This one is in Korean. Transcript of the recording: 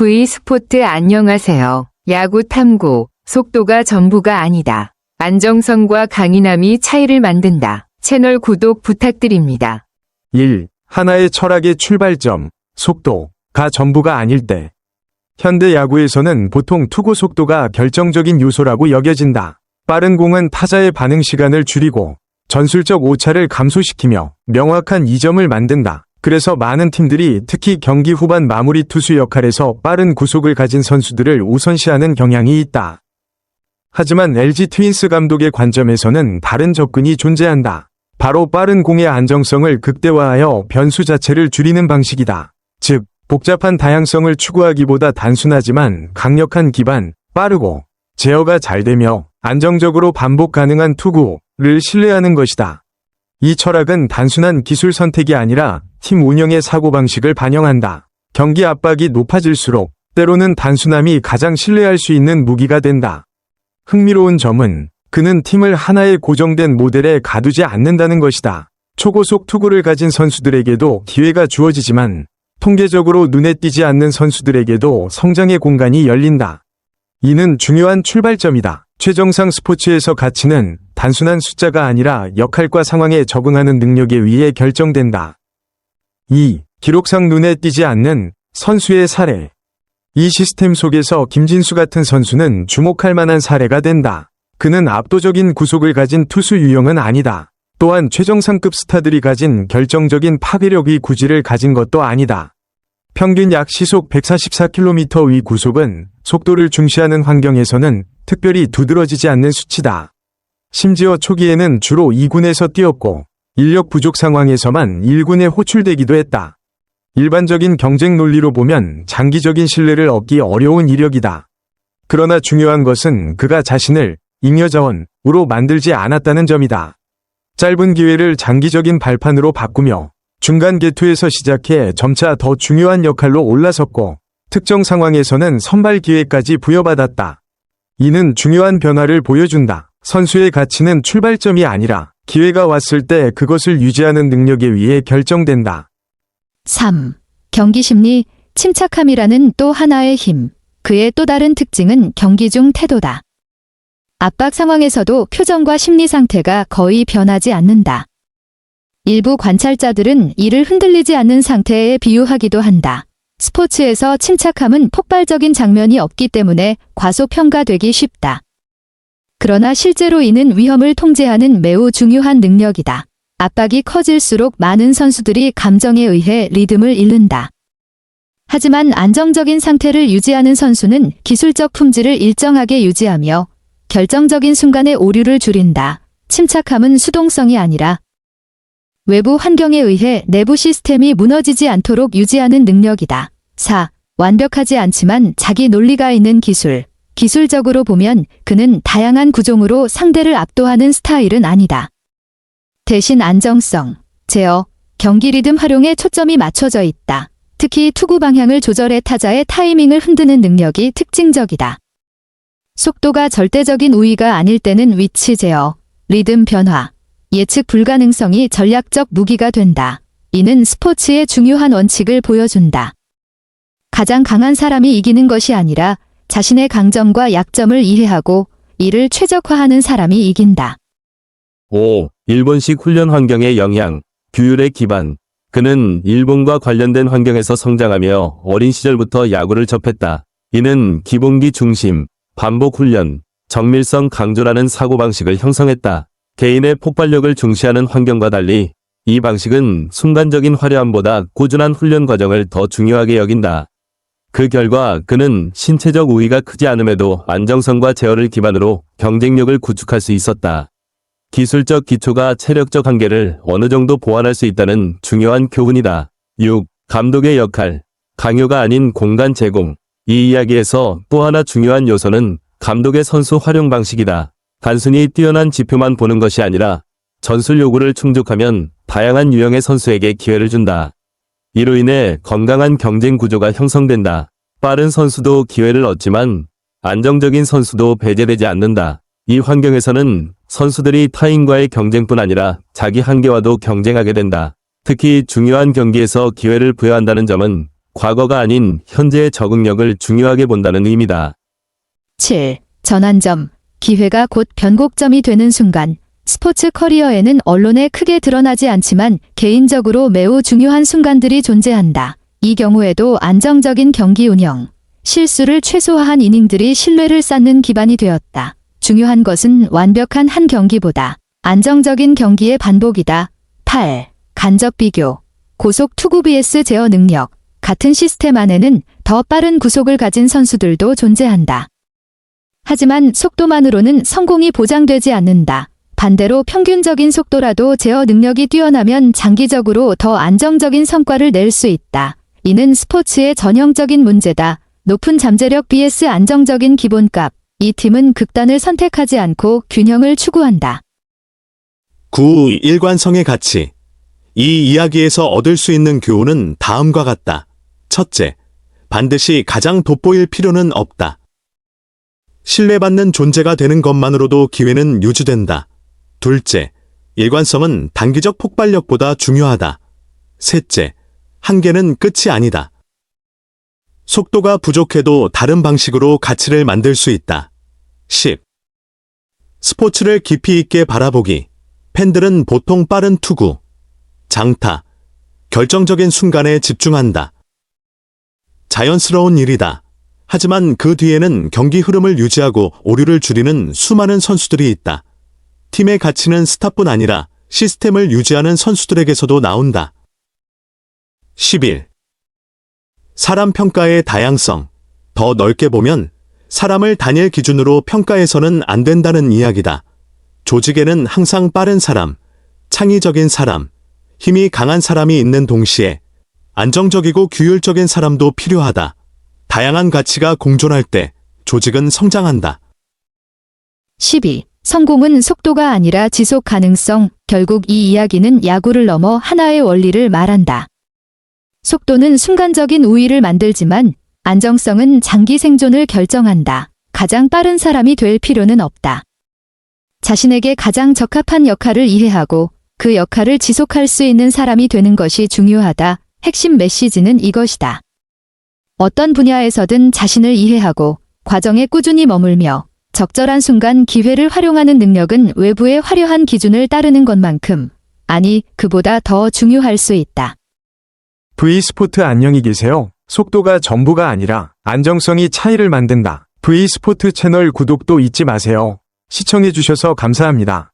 V 스포츠 안녕하세요. 야구 탐구, 속도가 전부가 아니다. 안정성과 강인함이 차이를 만든다. 채널 구독 부탁드립니다. 1. 하나의 철학의 출발점, 속도가 전부가 아닐 때. 현대 야구에서는 보통 투구 속도가 결정적인 요소라고 여겨진다. 빠른 공은 타자의 반응 시간을 줄이고 전술적 오차를 감소시키며 명확한 이점을 만든다. 그래서 많은 팀들이 특히 경기 후반 마무리 투수 역할에서 빠른 구속을 가진 선수들을 우선시하는 경향이 있다. 하지만 LG 트윈스 감독의 관점에서는 다른 접근이 존재한다. 바로 빠른 공의 안정성을 극대화하여 변수 자체를 줄이는 방식이다. 즉, 복잡한 다양성을 추구하기보다 단순하지만 강력한 기반, 빠르고 제어가 잘 되며 안정적으로 반복 가능한 투구를 신뢰하는 것이다. 이 철학은 단순한 기술 선택이 아니라 팀 운영의 사고방식을 반영한다. 경기 압박이 높아질수록 때로는 단순함이 가장 신뢰할 수 있는 무기가 된다. 흥미로운 점은 그는 팀을 하나의 고정된 모델에 가두지 않는다는 것이다. 초고속 투구를 가진 선수들에게도 기회가 주어지지만 통계적으로 눈에 띄지 않는 선수들에게도 성장의 공간이 열린다. 이는 중요한 출발점이다. 최정상 스포츠에서 가치는 단순한 숫자가 아니라 역할과 상황에 적응하는 능력에 의해 결정된다. 2. 기록상 눈에 띄지 않는 선수의 사례. 이 시스템 속에서 김진수 같은 선수는 주목할 만한 사례가 된다. 그는 압도적인 구속을 가진 투수 유형은 아니다. 또한 최정상급 스타들이 가진 결정적인 파괴력의 구질을 가진 것도 아니다. 평균 약 시속 144km의 구속은 속도를 중시하는 환경에서는 특별히 두드러지지 않는 수치다. 심지어 초기에는 주로 2군에서 뛰었고 인력 부족 상황에서만 1군에 호출되기도 했다. 일반적인 경쟁 논리로 보면 장기적인 신뢰를 얻기 어려운 이력이다. 그러나 중요한 것은 그가 자신을 잉여자원으로 만들지 않았다는 점이다. 짧은 기회를 장기적인 발판으로 바꾸며 중간 계투에서 시작해 점차 더 중요한 역할로 올라섰고 특정 상황에서는 선발 기회까지 부여받았다. 이는 중요한 변화를 보여준다. 선수의 가치는 출발점이 아니라 기회가 왔을 때 그것을 유지하는 능력에 의해 결정된다. 3. 경기 심리, 침착함이라는 또 하나의 힘. 그의 또 다른 특징은 경기 중 태도다. 압박 상황에서도 표정과 심리 상태가 거의 변하지 않는다. 일부 관찰자들은 이를 흔들리지 않는 상태에 비유하기도 한다. 스포츠에서 침착함은 폭발적인 장면이 없기 때문에 과소평가되기 쉽다. 그러나 실제로 이는 위험을 통제하는 매우 중요한 능력이다. 압박이 커질수록 많은 선수들이 감정에 의해 리듬을 잃는다. 하지만 안정적인 상태를 유지하는 선수는 기술적 품질을 일정하게 유지하며 결정적인 순간의 오류를 줄인다. 침착함은 수동성이 아니라 외부 환경에 의해 내부 시스템이 무너지지 않도록 유지하는 능력이다. 4. 완벽하지 않지만 자기 논리가 있는 기술. 기술적으로 보면 그는 다양한 구종으로 상대를 압도하는 스타일은 아니다. 대신 안정성, 제어, 경기 리듬 활용에 초점이 맞춰져 있다. 특히 투구 방향을 조절해 타자의 타이밍을 흔드는 능력이 특징적이다. 속도가 절대적인 우위가 아닐 때는 위치 제어, 리듬 변화, 예측 불가능성이 전략적 무기가 된다. 이는 스포츠의 중요한 원칙을 보여준다. 가장 강한 사람이 이기는 것이 아니라 자신의 강점과 약점을 이해하고 이를 최적화하는 사람이 이긴다. 5. 일본식 훈련 환경의 영향, 규율의 기반. 그는 일본과 관련된 환경에서 성장하며 어린 시절부터 야구를 접했다. 이는 기본기 중심, 반복 훈련, 정밀성 강조라는 사고방식을 형성했다. 개인의 폭발력을 중시하는 환경과 달리 이 방식은 순간적인 화려함보다 꾸준한 훈련 과정을 더 중요하게 여긴다. 그 결과 그는 신체적 우위가 크지 않음에도 안정성과 제어를 기반으로 경쟁력을 구축할 수 있었다. 기술적 기초가 체력적 한계를 어느 정도 보완할 수 있다는 중요한 교훈이다. 6. 감독의 역할, 강요가 아닌 공간 제공. 이 이야기에서 또 하나 중요한 요소는 감독의 선수 활용 방식이다. 단순히 뛰어난 지표만 보는 것이 아니라 전술 요구를 충족하면 다양한 유형의 선수에게 기회를 준다. 이로 인해 건강한 경쟁 구조가 형성된다. 빠른 선수도 기회를 얻지만 안정적인 선수도 배제되지 않는다. 이 환경에서는 선수들이 타인과의 경쟁뿐 아니라 자기 한계와도 경쟁하게 된다. 특히 중요한 경기에서 기회를 부여한다는 점은 과거가 아닌 현재의 적응력을 중요하게 본다는 의미다. 7. 전환점. 기회가 곧 변곡점이 되는 순간. 스포츠 커리어에는 언론에 크게 드러나지 않지만 개인적으로 매우 중요한 순간들이 존재한다. 이 경우에도 안정적인 경기 운영, 실수를 최소화한 이닝들이 신뢰를 쌓는 기반이 되었다. 중요한 것은 완벽한 한 경기보다 안정적인 경기의 반복이다. 8. 간접 비교. 고속 투구 vs 제어 능력. 같은 시스템 안에는 더 빠른 구속을 가진 선수들도 존재한다. 하지만 속도만으로는 성공이 보장되지 않는다. 반대로 평균적인 속도라도 제어 능력이 뛰어나면 장기적으로 더 안정적인 성과를 낼 수 있다. 이는 스포츠의 전형적인 문제다. 높은 잠재력 vs 안정적인 기본값. 이 팀은 극단을 선택하지 않고 균형을 추구한다. 9. 일관성의 가치. 이 이야기에서 얻을 수 있는 교훈은 다음과 같다. 첫째, 반드시 가장 돋보일 필요는 없다. 신뢰받는 존재가 되는 것만으로도 기회는 유지된다. 둘째, 일관성은 단기적 폭발력보다 중요하다. 셋째, 한계는 끝이 아니다. 속도가 부족해도 다른 방식으로 가치를 만들 수 있다. 10. 스포츠를 깊이 있게 바라보기. 팬들은 보통 빠른 투구, 장타, 결정적인 순간에 집중한다. 자연스러운 일이다. 하지만 그 뒤에는 경기 흐름을 유지하고 오류를 줄이는 수많은 선수들이 있다. 팀의 가치는 스타뿐 아니라 시스템을 유지하는 선수들에게서도 나온다. 11. 사람 평가의 다양성. 더 넓게 보면 사람을 단일 기준으로 평가해서는 안 된다는 이야기다. 조직에는 항상 빠른 사람, 창의적인 사람, 힘이 강한 사람이 있는 동시에 안정적이고 규율적인 사람도 필요하다. 다양한 가치가 공존할 때 조직은 성장한다. 12. 성공은 속도가 아니라 지속 가능성. 결국 이 이야기는 야구를 넘어 하나의 원리를 말한다. 속도는 순간적인 우위를 만들지만 안정성은 장기 생존을 결정한다. 가장 빠른 사람이 될 필요는 없다. 자신에게 가장 적합한 역할을 이해하고 그 역할을 지속할 수 있는 사람이 되는 것이 중요하다. 핵심 메시지는 이것이다. 어떤 분야에서든 자신을 이해하고 과정에 꾸준히 머물며 적절한 순간 기회를 활용하는 능력은 외부의 화려한 기준을 따르는 것만큼, 아니 그보다 더 중요할 수 있다. V스포트 안녕히 계세요. 속도가 전부가 아니라 안정성이 차이를 만든다. V스포트 채널 구독도 잊지 마세요. 시청해주셔서 감사합니다.